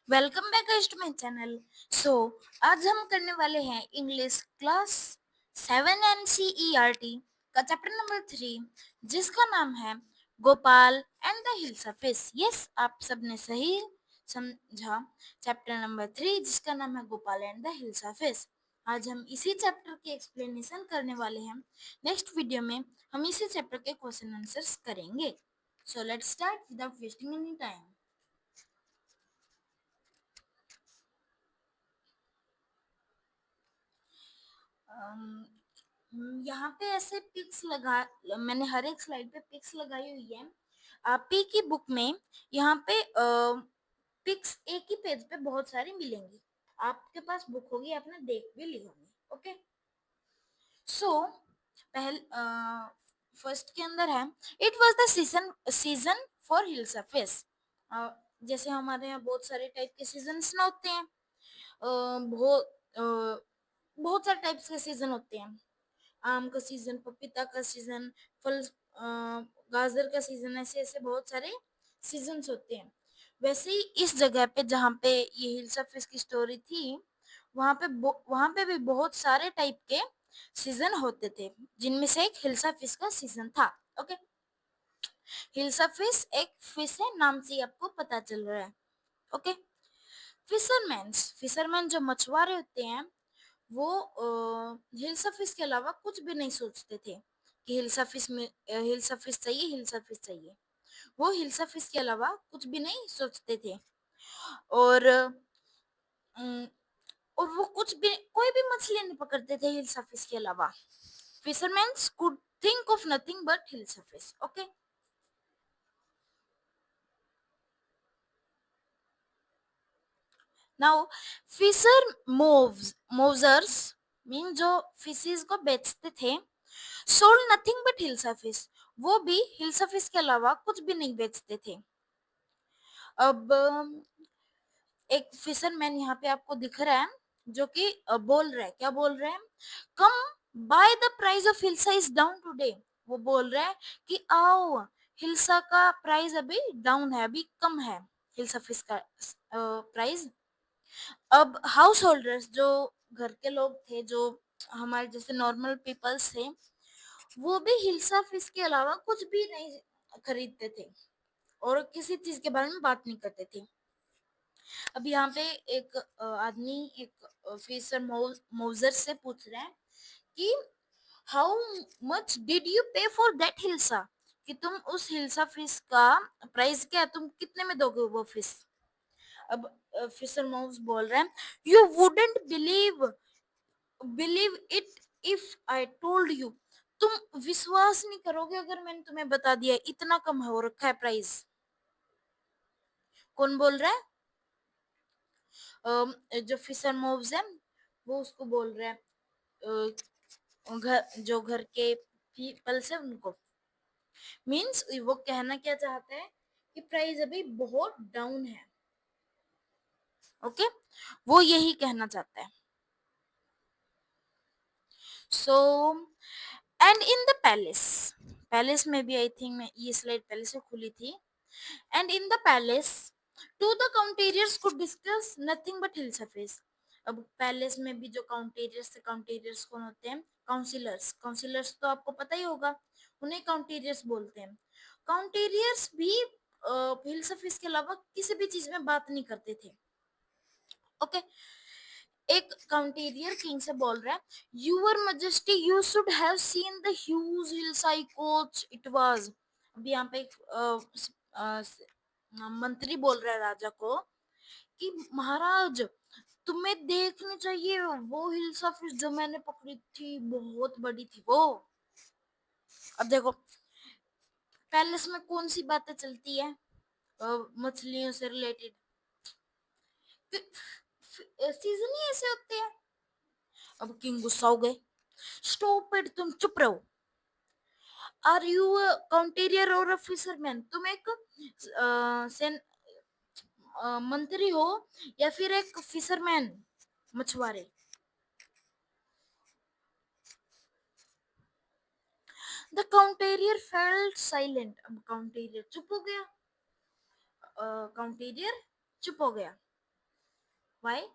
Welcome back guys to my channel. So आज हम करने वाले हैं इंग्लिश क्लास 7 NCERT का चैप्टर नंबर 3 जिसका नाम है Gopal and the hilsa of fish. Yes, आप सबने सही समझा। चैप्टर नंबर 3 जिसका नाम है Gopal and the hilsa of fish. आज हम इसी चैप्टर की एक्सप्लेनेशन करने वाले हैं। नेक्स्ट वीडियो में हम इसी चैप्टर के क्वेश्चन आंसर्स करेंगे। So let's start without wasting any time. यहाँ पे ऐसे पिक्स लगा, मैंने हर एक स्लाइड पे पिक्स लगाई हुई है। पी की बुक में यहाँ पे पिक्स एक ही पेज पे बहुत सारी मिलेंगी। आपके पास बुक होगी, आपने देख भी ली होगी। ओके, सो पहले फर्स्ट के अंदर है it was the season for hill surface. जैसे हमारे यहाँ बहुत सारे टाइप के सीजन्स ना होते हैं। बहुत सारे टाइप्स के सीजन होते हैं। आम का सीजन, पपीता का सीजन, फल गाजर का सीजन, ऐसे ऐसे बहुत सारे सीजन्स होते हैं। वैसे ही इस जगह पे जहाँ पे ये हिल्स ऑफ फिश की स्टोरी थी, वहां पे भी बहुत सारे टाइप के सीजन होते थे, जिनमें से एक हिल्स ऑफ फिश का सीजन था। ओके, हिल्स ऑफ फिश एक फिश है, नाम से ही आपको पता चल रहा है। ओके, फिशरमैन जो मछुआरे होते हैं वो हिल्स ऑफ फिश के अलावा कुछ भी नहीं सोचते थे कि हिल्स ऑफ फिश चाहिए, हिल्स ऑफ फिश चाहिए। वो हिल्स ऑफ फिश के अलावा कुछ भी नहीं सोचते थे। और अम, और वो कुछ भी, कोई भी मछली नहीं पकड़ते थे हिल्स ऑफ फिश के अलावा। Fisherman could think of nothing but hills of fish. Okay, now fisher moves mean जो फिशेस को बेचते थे, sold nothing but hilsa fish. वो भी हिल्सा फिश के अलावा कुछ भी नहीं बेचते थे। अब एक फिशरमैन यहाँ पे आपको दिख रहा है जो कि बोल रहा है, क्या बोल रहा है? Come by the price of hilsa is down today. वो बोल रहा है कि आओ, हिल्सा का प्राइस अभी डाउन है, अभी कम है हिल्सा फिश का प्राइस। अब हाउस होल्डर्स जो घर के लोग थे, जो हमारे जैसे नॉर्मल पीपल्स थे, वो भी हिल्सा फिश के अलावा कुछ भी नहीं खरीदते थे और किसी चीज के बारे में बात नहीं करते थे। अब यहाँ पे एक आदमी एक फिशर मोजर से पूछ रहा है कि हाउ मच डिड यू पे फॉर दैट हिल्सा, कि तुम उस हिल्सा फिश का प्राइस क्या है, तुम कितने में दोगे वो फिश। अब फिशर माउस बोल रहा है, you wouldn't believe it if I told you. तुम विश्वास नहीं करोगे अगर मैंने तुम्हें बता दिया इतना कम हो रखा है प्राइस। कौन बोल रहा है? जो फिशर मोव्स है वो उसको बोल रहा है, जो घर के पीपल्स है उनको। मींस वो कहना क्या चाहता है कि प्राइस अभी बहुत डाउन है। ओके, वो यही कहना चाहता है। So and in the palace, palace में भी आई थिंक मैं ये स्लाइड पहले से खुली थी। And in the palace too the courtiers could discuss nothing but hilsa fish. अब पैलेस में भी जो काउंटेरियर्स थे, काउंटेरियर्स कौन होते हैं? काउंसिलर्स। काउंसिलर्स तो आपको पता ही होगा, उन्हें काउंटेरियर्स बोलते हैं। काउंटेरियर्स भी हिल सरफेस के अलावा किसी भी चीज में बात नहीं करते थे। ओके, एक काउंटेरियर किंग से बोल रहा है, your majesty you should have seen the huge hills I caught it was. अब यहाँ पे एक मंत्री बोल रहा है राजा को कि महाराज, तुम्हें देखनी चाहिए वो हिल्स ऑफ फिश जो मैंने पकड़ी थी, बहुत बड़ी थी वो। अब देखो, पैलेस में कौन सी बातें चलती है मछलियों से रिलेटेड? सीजन ही ऐसे होते हैं। अब किंग गुस्सा हो गए, स्टॉप इट, तुम चुप रहो। आर यू काउंटेरियर और फिशरमैन? तुम एक मंत्री हो या फिर एक फिशरमैन, मछुआरे? The courtier felt silent. अब काउंटेरियर चुप हो गया। काउंटेरियर चुप हो गया। वाई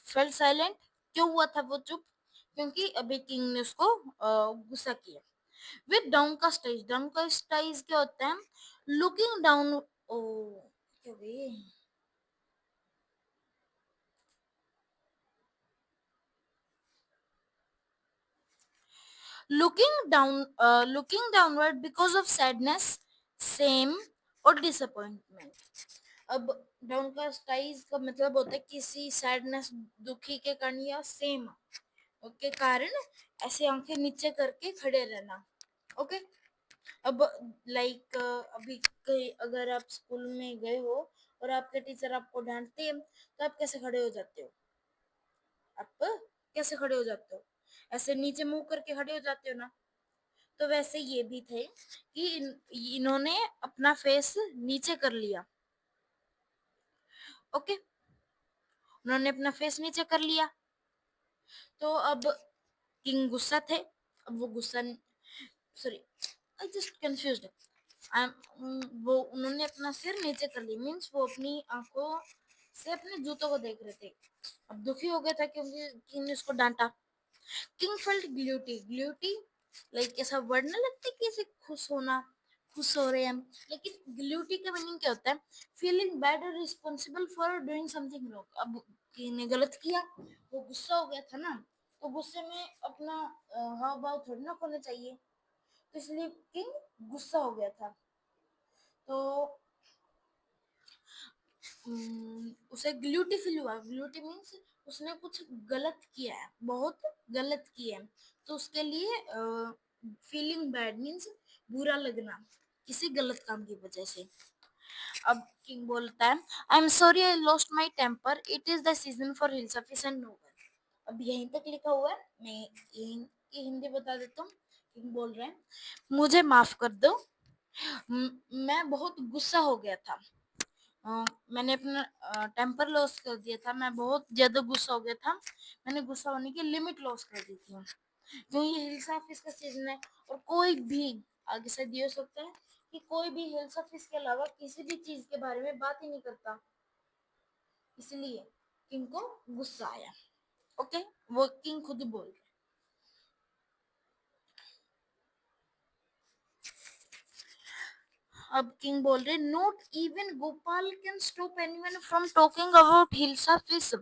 फेल साइलेंट, क्यों हुआ था वो चुप? क्योंकि अभी किंग ने उसको गुस्सा किया। विद डाउनकास्ट आइज क्या होता है? लुकिंग डाउन, ओ क्या वे, looking downward because of sadness, shame और disappointment. अब डाउनकास्ट आइज का मतलब होता है किसी सैडनेस, दुखी के कारण या सेम के कारण ऐसे आंखें नीचे करके खड़े रहना। ओके। अब लाइक अभी कहीं अगर आप स्कूल में गए हो और आपके टीचर आपको डांटते हैं तो आप कैसे खड़े हो जाते हो? आप कैसे खड़े हो जाते हो? ऐसे नीचे मुंह करके खड़े हो जाते हो ना। तो वैसे ये भी थे कि इन्होंने अपना फेस नीचे कर लिया। ओके, उन्होंने अपना फेस नीचे कर लिया। तो अब किंग गुस्सा थे। अब वो गुस्सा, सॉरी, आई जस्ट कंफ्यूज्ड। वो उन्होंने अपना सिर नीचे कर लिया, मीन्स वो अपनी आंखों से अपने जूतों को देख रहे थे। अब दुखी हो गया था क्योंकि किंग ने उसको डांटा। किंग फेल्ट ग्लूटी, ग्लूटी लाइक ऐसा वर्ड ना लगता है कि ऐसे खुश होना, खुश हो रहे हैं हम। लेकिन ग्लूटी का मीनिंग क्या होता है? फीलिंग बैड और responsible for doing something wrong. अब किंग ने गलत किया, वो गुस्सा हो गया था ना, तो गुस्से में अपना हाव भाव थोड़ी ना खोलने चाहिए, तो इसलिए किंग गुस्सा हो गया था। तो उसे ग्लूटी फील हुआ। ग्लूटी मीन्स उसने कुछ गलत किया है, बहुत गलत किया है, तो उसके लिए फीलिंग बैड मीन्स बुरा लगना किसी गलत काम की वजह से। अब किंग बोलता है, I am sorry I lost my temper, it is the season for hilsa fish and no. अब यहीं तक लिखा हुआ है, मैं यहीं की हिंदी बता देता हूँ। किंग बोल रहे हैं, मुझे माफ कर दो, मैं बहुत गुस्सा हो गया था। मैंने अपना टेम्पर लॉस कर दिया था, मैं बहुत ज्यादा गुस्सा हो गया था, मैंने गुस्सा होने की लिमिट लॉस कर दी थी। क्यों? ये हिल्स ऑफिस का सीजन है और कोई भी आगे से ये हो सकता है कि कोई भी हिल्स ऑफिस के अलावा किसी भी चीज के बारे में बात ही नहीं करता, इसलिए किंग को गुस्सा आया। ओके, वो किंग खुद बोल रहे। अब किंग बोल रहे, not even Gopal can stop anyone from talking about hilsa fish,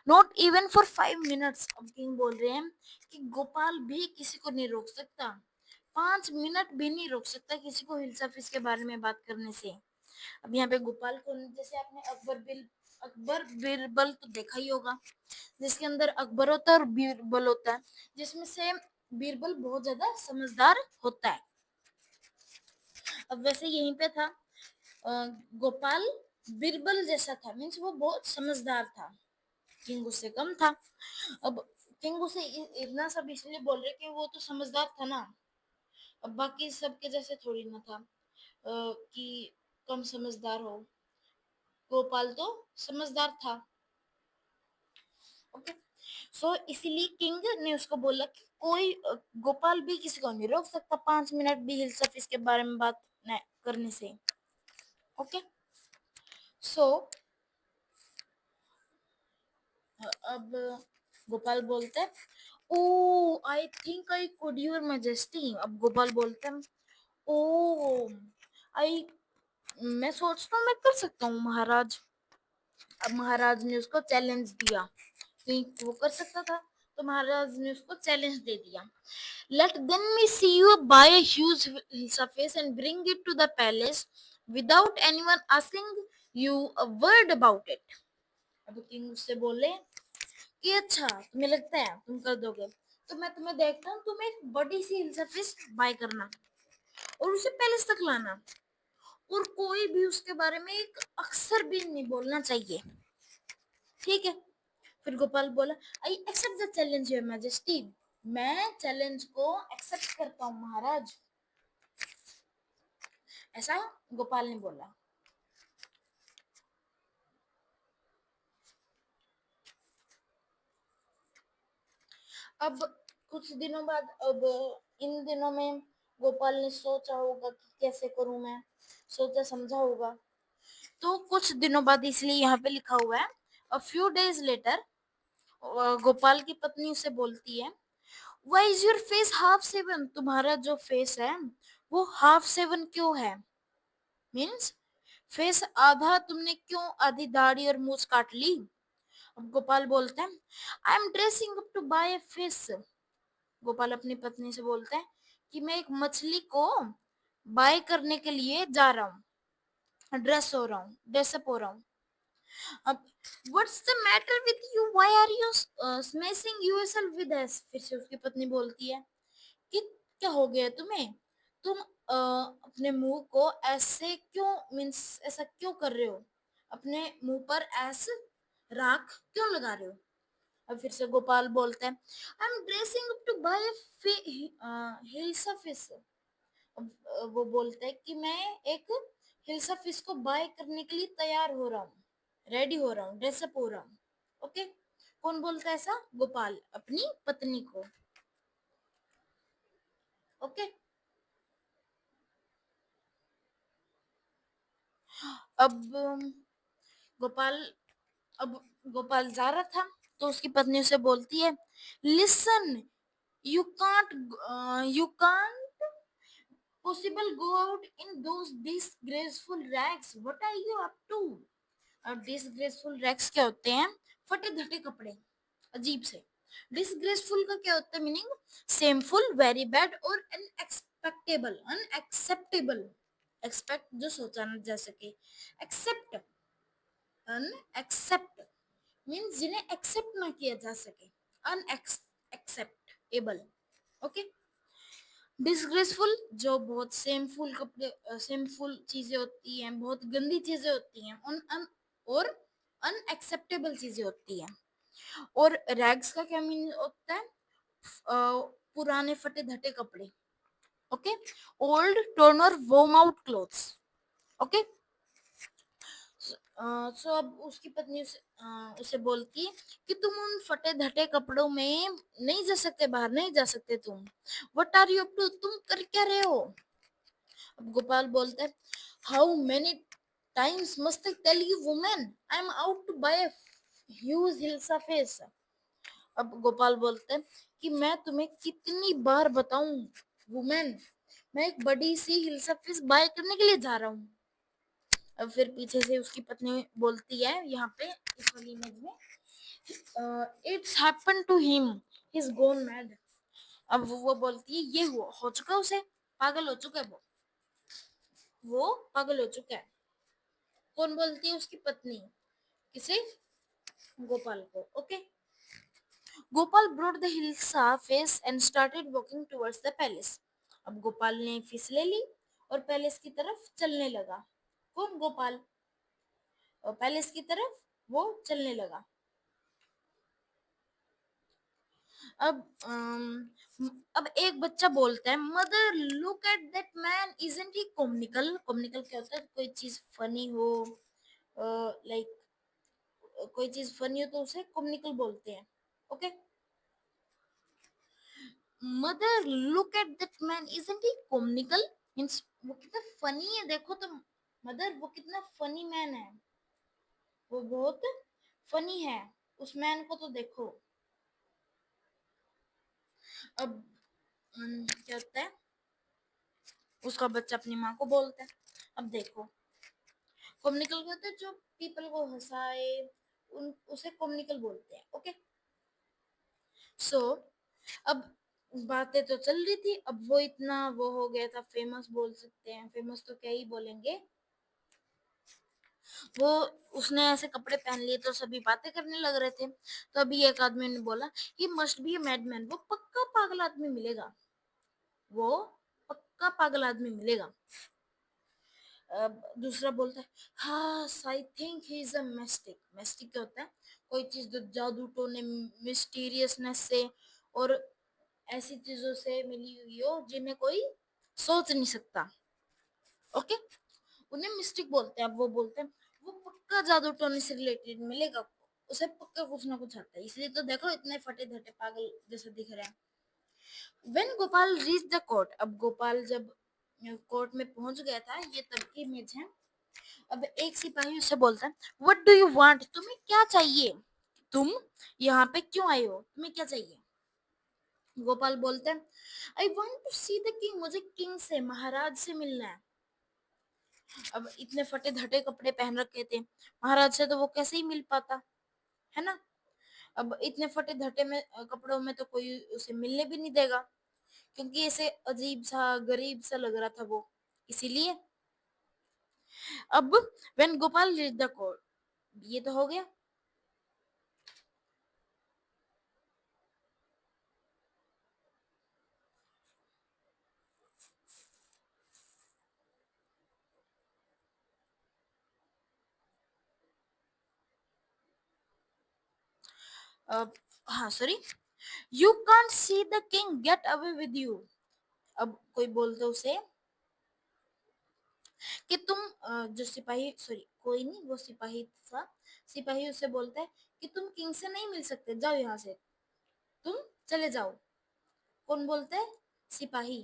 not even for 5 minutes. अब किंग बोल रहे हैं कि गोपाल भी किसी को नहीं रोक सकता, 5 मिनट भी नहीं रोक सकता किसी को हिल्सा फिश के बारे में बात करने से। अब यहाँ पे गोपाल को, जैसे आपने अकबर बीरबल तो देखा ही होगा, जिसके अंदर अकबर होता है और बीरबल होता है, जिसमें से बीरबल बहुत ज्यादा समझदार होता है। अब वैसे यहीं पे था, गोपाल बिरबल जैसा था, मीन्स वो बहुत समझदार था, किंग उससे कम था। अब किंग उसे इतना सब इसलिए बोल रहे कि वो तो समझदार था ना, अब बाकी सबके जैसे थोड़ी ना था कि कम समझदार हो। गोपाल तो समझदार था। ओके, सो इसीलिए किंग ने उसको बोला कि कोई गोपाल भी किसी को नहीं रोक सकता 5 मिनट भी हिल सर्फिस के बारे में बात करने से। ओके, सो अब गोपाल बोलते हैं, oh I think I could your majesty. अब गोपाल बोलते हैं, ओ आई, मैं सोचता हूँ मैं कर सकता हूँ महाराज। अब महाराज ने उसको चैलेंज दिया, क्योंकि वो कर सकता था, तो महाराज ने उसको चैलेंज दे दिया। Let then me see you buy a huge surface and bring it to the palace without anyone asking you a word about it. अब किंग उससे बोले कि अच्छा तुम्हें लगता है तुम कर दोगे, तो मैं तुम्हें देखता हूँ, तुम एक बड़ी सी हिल सर्फिस बाय करना और उसे पैलेस तक लाना, और कोई भी उसके बारे में एक अक्षर भी नहीं बोलना चाहिए, ठीक है? फिर गोपाल बोला, I accept the challenge your majesty, मैं चैलेंज को एक्सेप्ट करता हूँ महाराज, ऐसा गोपाल ने बोला। अब कुछ दिनों बाद, अब इन दिनों में गोपाल ने सोचा होगा कि कैसे करूं मैं, सोचा समझा होगा, तो कुछ दिनों बाद, इसलिए यहाँ पे लिखा हुआ है a few days later, Gopal की पत्नी उसे बोलती है, why is your face half shaven, तुम्हारा जो फेस है वो हाफ सेवन क्यों है, मीन्स फेस आधा तुमने क्यों, आधी दाढ़ी और मूछ काट ली। अब गोपाल बोलते हैं, I am dressing up to buy a fish. Gopal अपनी पत्नी से बोलते हैं कि मैं एक मछली को बाय करने के लिए जा रहा हूँ, ड्रेसअप हो रहा हूँ। अब what's the matter with you, why are you smashing yourself with ash, फिर से उसकी पत्नी बोलती है कि क्या हो गया तुम्हें, तुम अपने मुंह को ऐसे क्यों, मीन्स ऐसा क्यों कर रहे हो, अपने मुंह पर ऐसे राख क्यों लगा रहे हो। अब फिर से गोपाल बोलते हैं, I am dressing up to buy hilsa fish. वो बोलते हैं कि मैं एक हिल्सा फिश को बाय करने के लिए तैयार हो रहा हूँ, रेडी हो रहा हूँ, ड्रेसअप हो रहा हूँ। ओके, कौन बोलता है ऐसा, गोपाल अपनी पत्नी को। ओके, अब गोपाल अब गोपाल जा रहा था, तो उसकी पत्नी उसे बोलती है, listen, you can't possible go out in those disgraceful rags, what are you up to। अब डिसग्रेसफुल रैग्स क्या होते हैं, फटे धटे कपड़े, अजीब से। डिसग्रेसफुल का क्या होता है मीनिंग, सेमफुल, वेरी बैड और अनएक्सपेक्टेबल, अनएक्सेप्टेबल, एक्सपेक्ट जो सोचा न जा सके, एक्सेप्ट, अनएक्सेप्ट मीन्स जिन्हें एक्सेप्ट ना किया जा सके, अनएक्सेप्टेबल। ओके, डिसग्रेसफुल जो बहुत सेमफुल कपड़े, सेमफुल चीजें होती हैं, बहुत गंदी चीजें होती हैं, और अनएक्सेप्टेबल चीजें होती हैं। और रैग्स का क्या मीन होता है, पुराने फटे धटे कपड़े। ओके, ओल्ड टोर्न और वोम आउट क्लोथ्स। ओके, सो अब उसकी पत्नी उसे बोलती है कि तुम उन फटे धटे कपड़ों में नहीं जा सकते, बाहर नहीं जा सकते तुम। What are you up to, तुम कर क्या रहे हो। अब गोपाल बोलता है, how many times must I tell you women, I am out to buy huge hilsa face. अब गोपाल बोलते हैं कि मैं तुम्हें कितनी बार बताऊं वुमेन, मैं एक बड़ी सी हिल्सा फिश बाय करने के लिए जा रहा हूँ। अब फिर पीछे से उसकी पत्नी बोलती है यहाँ पे इस वाली इमेज में, it's happen to him, he is gone mad. अब वो बोलती है ये हो चुका उसे, पागल हो चुका है वो पागल हो चुका है। कौन बोलती है, उसकी पत्नी, किसे, गोपाल को। Okay, Gopal brought the hilsa fish and started walking towards the palace. अब गोपाल ने फिश ले ली और पैलेस की तरफ चलने लगा। कौन, गोपाल, और पैलेस की तरफ वो चलने लगा। अब अब एक बच्चा बोलता है, mother look at that man, isn't he comical. Comical क्या होता है, कोई चीज फनी हो, लाइक कोई चीज फनी हो तो उसे कॉमिकल बोलते हैं। Okay, mother look at that man, isn't he comical, means वो कितना फनी है, देखो तो मदर वो कितना फनी मैन है, वो बहुत फनी है, उस मैन को तो देखो। अब क्या होता है, उसका बच्चा अपनी माँ को बोलता है, अब देखो, कॉमिकल कहते हैं जो पीपल को हंसाए, उन उसे कॉमिकल बोलते हैं। ओके, सो अब बातें तो चल रही थी, अब वो इतना वो हो गया था, फेमस बोल सकते हैं, फेमस तो क्या ही बोलेंगे, वो उसने ऐसे कपड़े पहन लिए तो सभी बातें करने लग रहे थे। तो अभी एक आदमी ने बोला, he must be a madman, वो पक्का पागल आदमी मिलेगा, वो पक्का पागल आदमी मिलेगा। दूसरा बोलता है, हाँ I think he is a mistake. Mistake क्या होता है, कोई चीज जो जादू टोने, मिस्टीरियसनेस से और ऐसी चीजों से मिली हुई हो जिन्हें कोई सोच नहीं सकता। ओके, उन्हें मिस्टिक बोलते हैं। अब वो बोलते हैं वो पक्का जादू टोने से रिलेटेड मिलेगा, उसे पक्का कुछ ना कुछ आता है, इसलिए तो देखो इतने फटे धटे पागल जैसे दिख रहे हैं। When Gopal reach the court, अब गोपाल जब कोर्ट में पहुंच गया था, ये तब की इमेज है। अब एक सिपाही उससे बोलता है, व्हाट डू यू वांट, तुम्हें क्या चाहिए, तुम यहाँ पे क्यों आए हो, तुम्हें क्या चाहिए। गोपाल बोलते हैं, I want to see the king, मुझे किंग से, महाराज से मिलना है। अब इतने फटे धटे कपड़े पहन रखे थे, महाराज से तो वो कैसे ही मिल पाता, है ना। अब इतने फटे धटे में कपड़ों में तो कोई उसे मिलने भी नहीं देगा, क्योंकि ऐसे अजीब सा गरीब सा लग रहा था वो, इसीलिए। अब when Gopal read the code, ये तो हो गया। अब हाँ sorry, you can't see the king, get away with you. अब कोई बोलता उसे कि तुम जो सिपाही, सॉरी कोई नहीं, वो सिपाही था, सिपाही उससे बोलता है कि तुम किंग से नहीं मिल सकते, जाओ यहाँ से, तुम चले जाओ। कौन बोलता है, सिपाही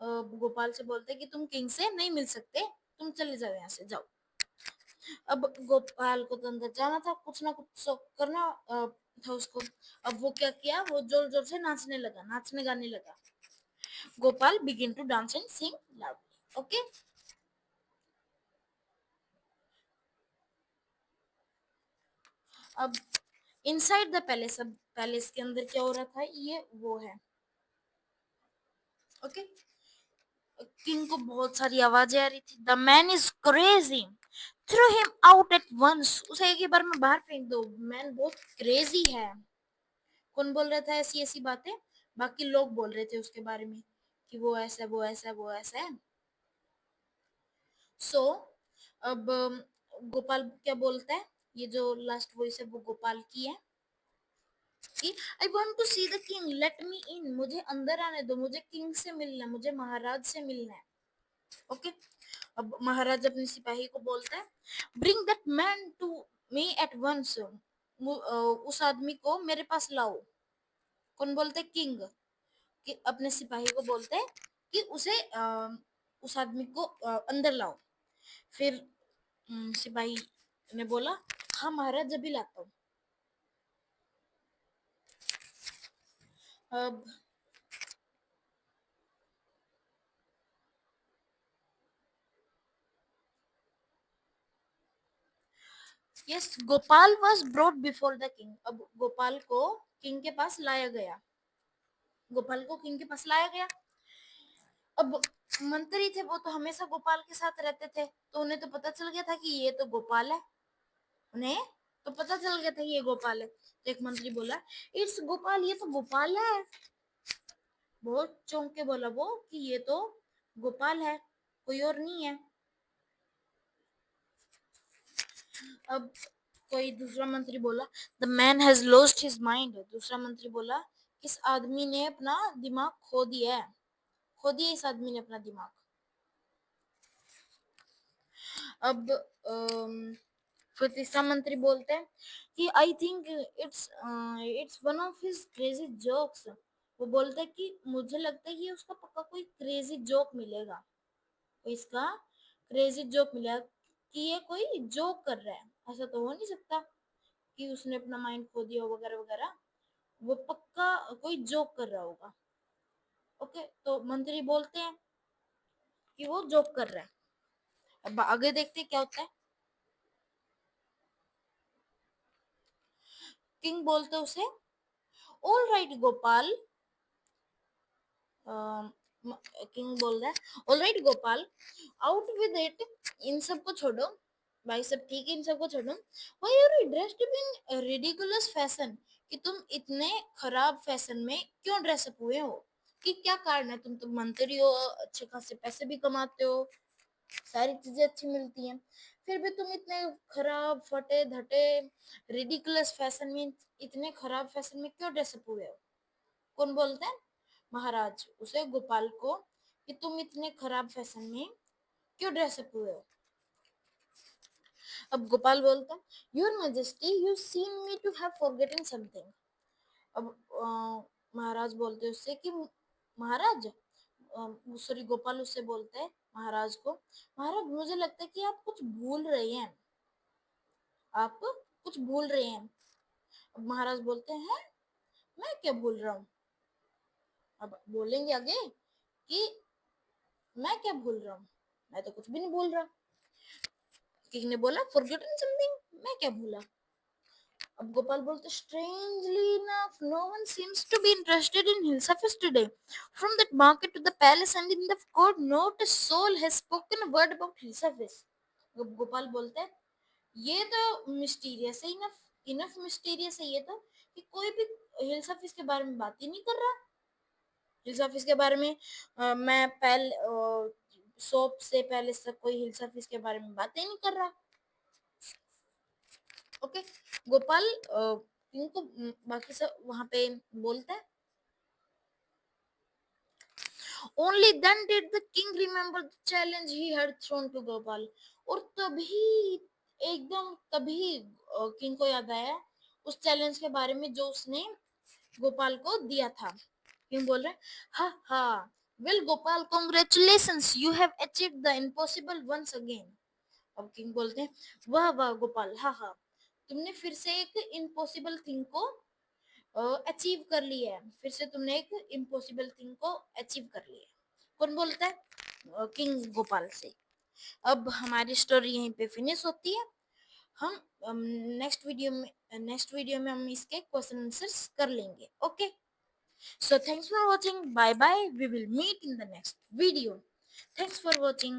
गोपाल से बोलते हैं कि तुम किंग से नहीं मिल सकते, तुम चले जाओ यहाँ से, जाओ। अब गोपाल को तो अंदर जाना था, कुछ ना कुछ करना था उसको। अब वो क्या किया, वो जोर जोर से नाचने लगा, नाचने गाने लगा। Gopal begin to dance and sing loudly, okay. अब इनसाइड द पैलेस, अब पैलेस के अंदर क्या हो रहा था, ये वो है, ओके। किंग को बहुत सारी आवाजें आ रही थी, the man is crazy, throw him out at once, उसे एक ही बार में बाहर फेंक दो, मैन बहुत क्रेजी है। कौन बोल रहा था ऐसी ऐसी बातें, बाकी लोग बोल रहे थे उसके बारे में कि वो ऐसा वो ऐसा वो ऐसा है। सो अब गोपाल क्या बोलता है, ये जो लास्ट वॉइस है वो गोपाल की है कि I want to see the king, let me in, मुझे अंदर आने दो, मुझे किंग से मिलना है, मुझे महाराज से मिलना है, ओके। अब महाराज अपने सिपाही को बोलता है, bring that man to me at once, उस आदमी को मेरे पास लाओ। कौन बोलते है, किंग, कि अपने सिपाही को बोलते हैं कि उसे उस आदमी को अंदर लाओ। फिर सिपाही ने बोला, हाँ महाराज अभी लाता हूँ। अब yes, Gopal was brought before the king, अब गोपाल को किंग के पास लाया गया, गोपाल को किंग के पास लाया गया। अब मंत्री थे, वो तो हमेशा गोपाल के साथ रहते थे, तो उन्हें तो पता चल गया था कि ये तो गोपाल है, उन्हें तो पता चल गया था ये गोपाल है। तो एक मंत्री बोला, इट्स गोपाल, ये तो गोपाल है। बहुत चौंक के बोला वो कि ये तो गोपाल है, कोई और नहीं है। अब कोई दूसरा मंत्री बोला, the man has lost his mind, दूसरा मंत्री बोला, इस आदमी ने अपना दिमाग खो दिया है, खो दिया इस आदमी ने अपना दिमाग। अब फिर तीसरा मंत्री बोलते हैं कि I think it's one of his crazy jokes, वो बोलता है कि मुझे लगता है कि उसका पक्का कोई क्रेजी जोक मिलेगा, कोई इसका क्रेजी जोक मिलेगा, कि ये कोई जोक कर रहा है, ऐसा तो हो नहीं सकता कि उसने अपना माइंड खो दिया वगैरह वगैरह, वो पक्का कोई जोक कर रहा होगा, ओके। तो मंत्री बोलते हैं कि वो जोक कर रहा है। अब आगे देखते हैं क्या होता है। किंग बोलते उसे, ऑल राइट गोपाल, किंग बोल रहा है, alright Gopal, out with it, इन सबको छोड़ो, भाई सब ठीक है, इन सबको छोड़ो। Why are you dressed in ridiculous fashion, कि तुम इतने खराब फैशन में क्यों ड्रेसअप हुए हो, कि क्या कारण है, तुम तो मंत्री हो, अच्छे खासे पैसे भी कमाते हो, सारी चीजें अच्छी मिलती हैं, फिर भी तुम इतने खराब फटे धटे रिडिकुलस फैशन में, इतने खराब फैशन में क्यों ड्रेसअप हुए हो। कौन बोलता है, महाराज उसे गोपाल को, कि तुम इतने खराब फैशन में क्यों ड्रेसअप हुए हो। अब गोपाल बोलता है, your majesty you seem me to have forgotten something. अब महाराज बोलते हैं उससे कि महाराज, सॉरी गोपाल उससे बोलता है महाराज को, महाराज मुझे लगता है कि आप कुछ भूल रहे हैं, आप कुछ भूल रहे हैं। अब महाराज बोलते हैं मैं क्या भूल रहा हूँ। अब बोलेंगे आगे कि मैं क्या भूल रहा हूँ, मैं तो कुछ भी नहीं भूल रहा। किंग ने बोला फॉरगेटन समथिंग, मैं क्या भूला। अब गोपाल बोलते strangely enough no one seems to be interested in Hilsafis today. From that market to the palace and in the court not a soul has spoken a word about Hilsafis. Gopal बोलते हैं ये तो mysterious है, enough enough mysterious है ये तो, कि कोई भी हिल्स ऑफिस के बारे में बात ही नहीं कर रहा। हिल्स ऑफिस के बारे में मैं पहले सोप से पहले से कोई हिल्स ऑफिस के बारे में बातें नहीं कर रहा। ओके, गोपाल इनको बाकी सब वहां पे बोलता है only then did the king remember the challenge he had thrown to Gopal. और तभी एकदम तभी किंग को याद आया उस चैलेंज के बारे में जो उसने गोपाल को दिया था। किंग बोल रहे हा हा well Gopal congratulations you have achieved the impossible once again. अब किंग बोलते हैं वाह वाह गोपाल, हा हा तुमने फिर से एक इम्पॉसिबल थिंग को अचीव कर लिया है, फिर से तुमने एक इम्पॉसिबल थिंग को अचीव कर लिया है। कौन बोलता है? किंग गोपाल से। अब हमारी स्टोरी यहीं पे फिनिश होती है। हम नेक्स्ट वीडियो में हम इसके क्वेश्चन आंसर्स कर लेंगे। Okay, so thanks for watching, bye bye, we will meet in the next video. Thanks for watching.